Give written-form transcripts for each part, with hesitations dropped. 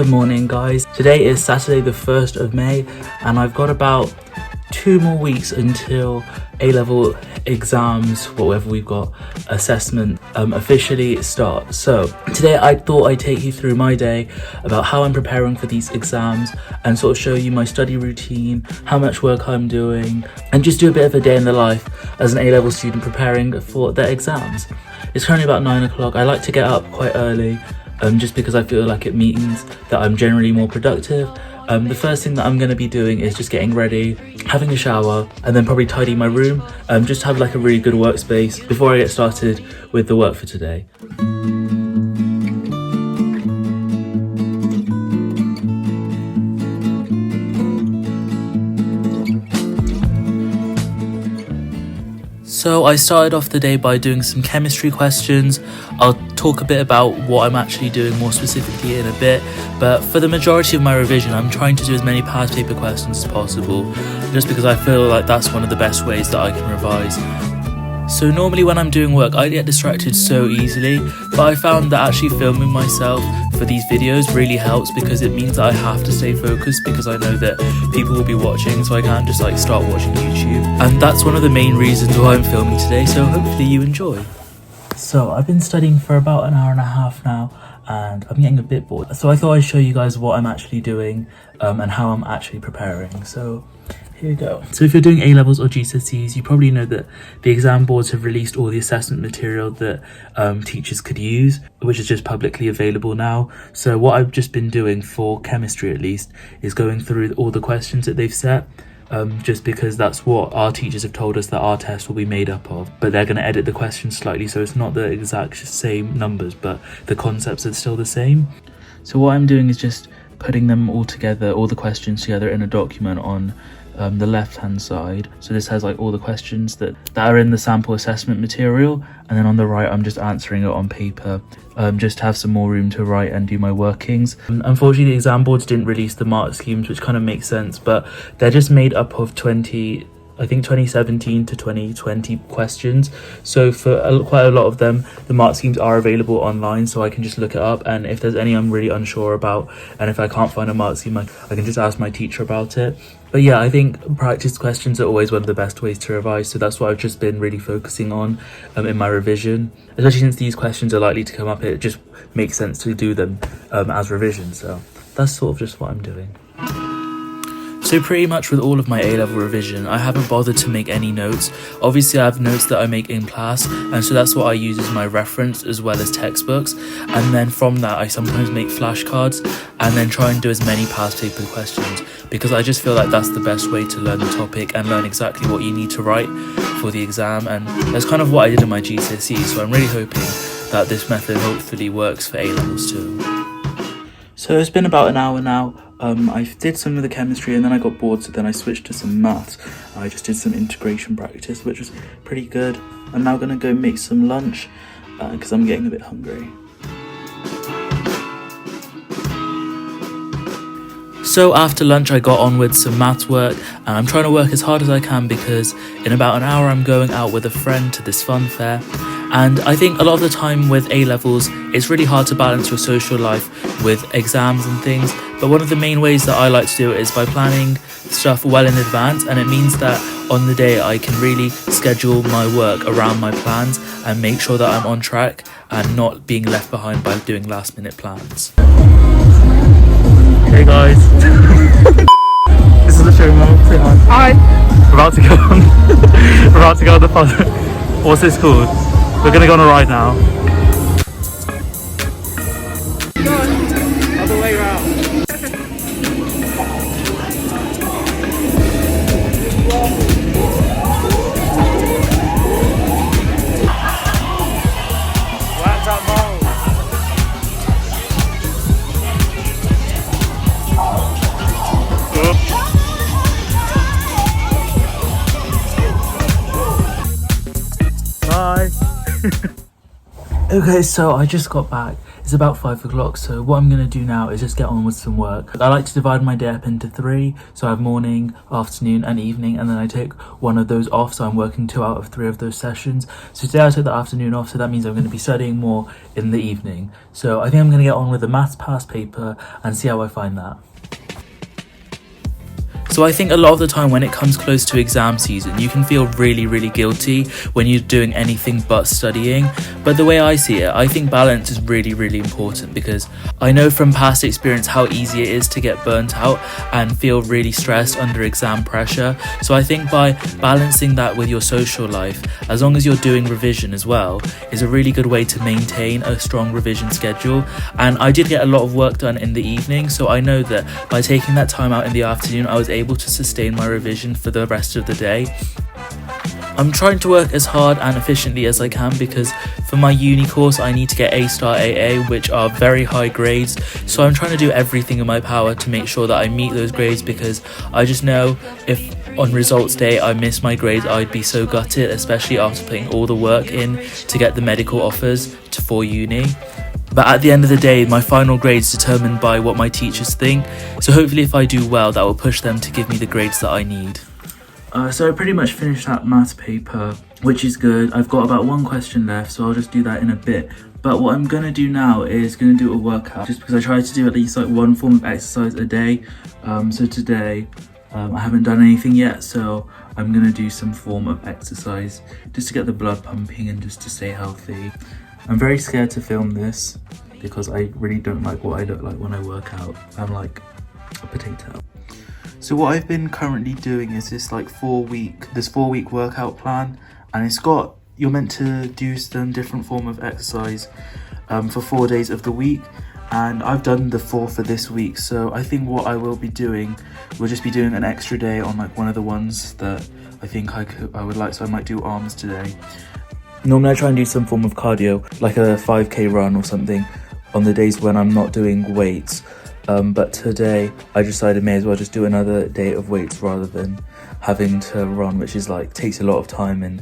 Good morning guys. Today is Saturday the 1st of May and I've got about 2 more weeks until A-level exams, whatever we've got, assessment officially start. So today I thought I'd take you through my day about how I'm preparing for these exams and sort of show you my study routine, how much work I'm doing, and just do a bit of a day in the life as an A-level student preparing for their exams. It's currently about 9 o'clock. I like to get up quite early just because I feel like it means that I'm generally more productive. The first thing that I'm going to be doing is just getting ready, having a shower, and then probably tidying my room, just to have like a really good workspace before I get started with the work for today. So I started off the day by doing some chemistry questions. I'll talk a bit about what I'm actually doing more specifically in a bit, but for the majority of my revision I'm trying to do as many past paper questions as possible, just because I feel like that's one of the best ways that I can revise. So normally when I'm doing work I get distracted so easily, but I found that actually filming myself for these videos really helps because it means that I have to stay focused because I know that people will be watching, so I can't just like start watching YouTube. And that's one of the main reasons why I'm filming today, so hopefully you enjoy. So I've been studying for about an hour and a half now and I'm getting a bit bored. So I thought I'd show you guys what I'm actually doing and how I'm actually preparing. So here we go. So if you're doing A-levels or GCSEs, you probably know that the exam boards have released all the assessment material that teachers could use, which is just publicly available now. So what I've just been doing for chemistry at least is going through all the questions that they've set, just because that's what our teachers have told us that our test will be made up of, but they're going to edit the questions slightly so it's not the exact same numbers, but the concepts are still the same. So what I'm doing is just putting them all together, all the questions together in a document on the left hand side. So this has like all the questions that are in the sample assessment material, and then on the right I'm just answering it on paper, just to have some more room to write and do my workings. Unfortunately the exam boards didn't release the mark schemes, which kind of makes sense, but they're just made up of 2017 to 2020 questions. So for quite a lot of them, the mark schemes are available online, so I can just look it up, and if there's any I'm really unsure about, and if I can't find a mark scheme, I can just ask my teacher about it. But yeah, I think practice questions are always one of the best ways to revise, so that's what I've just been really focusing on in my revision. Especially since these questions are likely to come up, it just makes sense to do them as revision, so that's sort of just what I'm doing. So pretty much with all of my A-level revision, I haven't bothered to make any notes. Obviously I have notes that I make in class, and so that's what I use as my reference as well as textbooks, and then from that I sometimes make flashcards and then try and do as many past paper questions, because I just feel like that's the best way to learn the topic and learn exactly what you need to write for the exam, and that's kind of what I did in my GCSE, so I'm really hoping that this method hopefully works for A-levels too. So it's been about an hour now. I did some of the chemistry and then I got bored, so then I switched to some maths. I just did some integration practice, which was pretty good. I'm now going to go make some lunch because I'm getting a bit hungry. So after lunch I got on with some maths work, and I'm trying to work as hard as I can because in about an hour I'm going out with a friend to this fun fair. And I think a lot of the time with A-levels, it's really hard to balance your social life with exams and things. But one of the main ways that I like to do it is by planning stuff well in advance. And it means that on the day I can really schedule my work around my plans and make sure that I'm on track and not being left behind by doing last minute plans. Hey guys. This is the show moment. Say hi. Hi. We're about to go on the fun. What's this called? We're gonna go on a ride now. Go on. Other way around. What's up, Mo? Bye. Okay, so I just got back. It's about 5 o'clock, so what I'm going to do now is just get on with some work. I like to divide my day up into 3, so I have morning, afternoon and evening, and then I take one of those off, so I'm working 2 out of 3 of those sessions. So today I took the afternoon off, so that means I'm going to be studying more in the evening. So I think I'm going to get on with the maths past paper and see how I find that. So I think a lot of the time when it comes close to exam season, you can feel really guilty when you're doing anything but studying. But the way I see it, I think balance is really important, because I know from past experience how easy it is to get burnt out and feel really stressed under exam pressure. So I think by balancing that with your social life, as long as you're doing revision as well, is a really good way to maintain a strong revision schedule. And I did get a lot of work done in the evening, so I know that by taking that time out in the afternoon, I was able to sustain my revision for the rest of the day. I'm trying to work as hard and efficiently as I can, because for my uni course I need to get A-star AA, which are very high grades, so I'm trying to do everything in my power to make sure that I meet those grades, because I just know if on results day I miss my grades, I'd be so gutted, especially after putting all the work in to get the medical offers for uni. But at the end of the day, my final grade's determined by what my teachers think, so hopefully if I do well, that will push them to give me the grades that I need. So I pretty much finished that maths paper, which is good. I've got about 1 question left, so I'll just do that in a bit. But what I'm going to do now is going to do a workout, just because I try to do at least like 1 form of exercise a day. So today, I haven't done anything yet, so I'm going to do some form of exercise just to get the blood pumping and just to stay healthy. I'm very scared to film this because I really don't like what I look like when I work out. I'm like a potato. So what I've been currently doing is this 4-week workout plan, and it's got, you're meant to do some different form of exercise for 4 days of the week, and I've done the 4 for this week. So I think what I will be doing, we'll just be doing an extra day on like one of the ones that I think I would like, so I might do arms today. Normally I try and do some form of cardio, like a 5k run or something, on the days when I'm not doing weights. But today I decided may as well just do another day of weights rather than having to run, which is like takes a lot of time and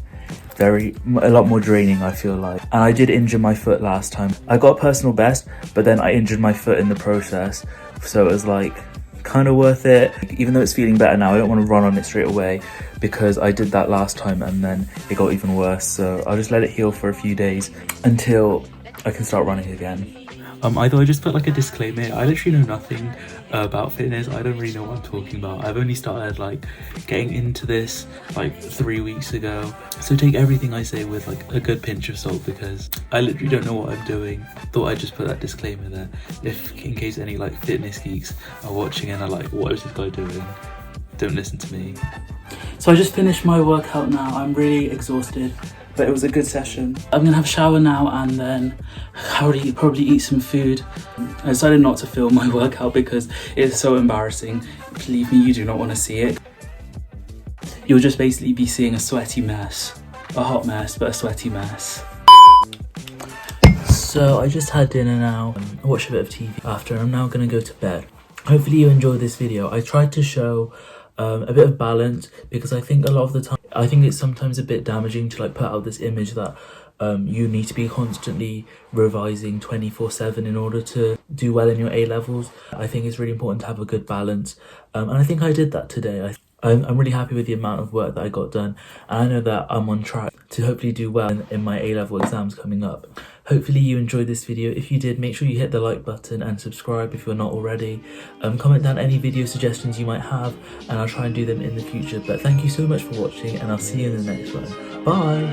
a lot more draining, I feel like. And I did injure my foot last time. I got a personal best, but then I injured my foot in the process, so it was like kind of worth it. Even though it's feeling better now, I don't want to run on it straight away, because I did that last time and then it got even worse. So I'll just let it heal for a few days until I can start running again. I thought I just put like a disclaimer. I literally know nothing about fitness. I don't really know what I'm talking about. I've only started like getting into this like 3 weeks ago. So take everything I say with like a good pinch of salt, because I literally don't know what I'm doing. Thought I'd just put that disclaimer there, in case any like fitness geeks are watching and are like, what is this guy doing? Don't listen to me. So I just finished my workout now. I'm really exhausted, but it was a good session. I'm gonna have a shower now and then probably eat some food. I decided not to film my workout because it's so embarrassing. Believe me, you do not want to see it. You'll just basically be seeing a sweaty mess. A hot mess, but a sweaty mess. So I just had dinner now, I watched a bit of TV after, and I'm now gonna go to bed. Hopefully you enjoyed this video. I tried to show a bit of balance, because I think a lot of the time, I think it's sometimes a bit damaging to like put out this image that you need to be constantly revising 24/7 in order to do well in your A-levels. I think it's really important to have a good balance, and I think I did that today. I'm really happy with the amount of work that I got done, and I know that I'm on track to hopefully do well in my A-level exams coming up. Hopefully you enjoyed this video. If you did, make sure you hit the like button and subscribe if you're not already. Comment down any video suggestions you might have, and I'll try and do them in the future. But thank you so much for watching, and I'll see you in the next one. Bye!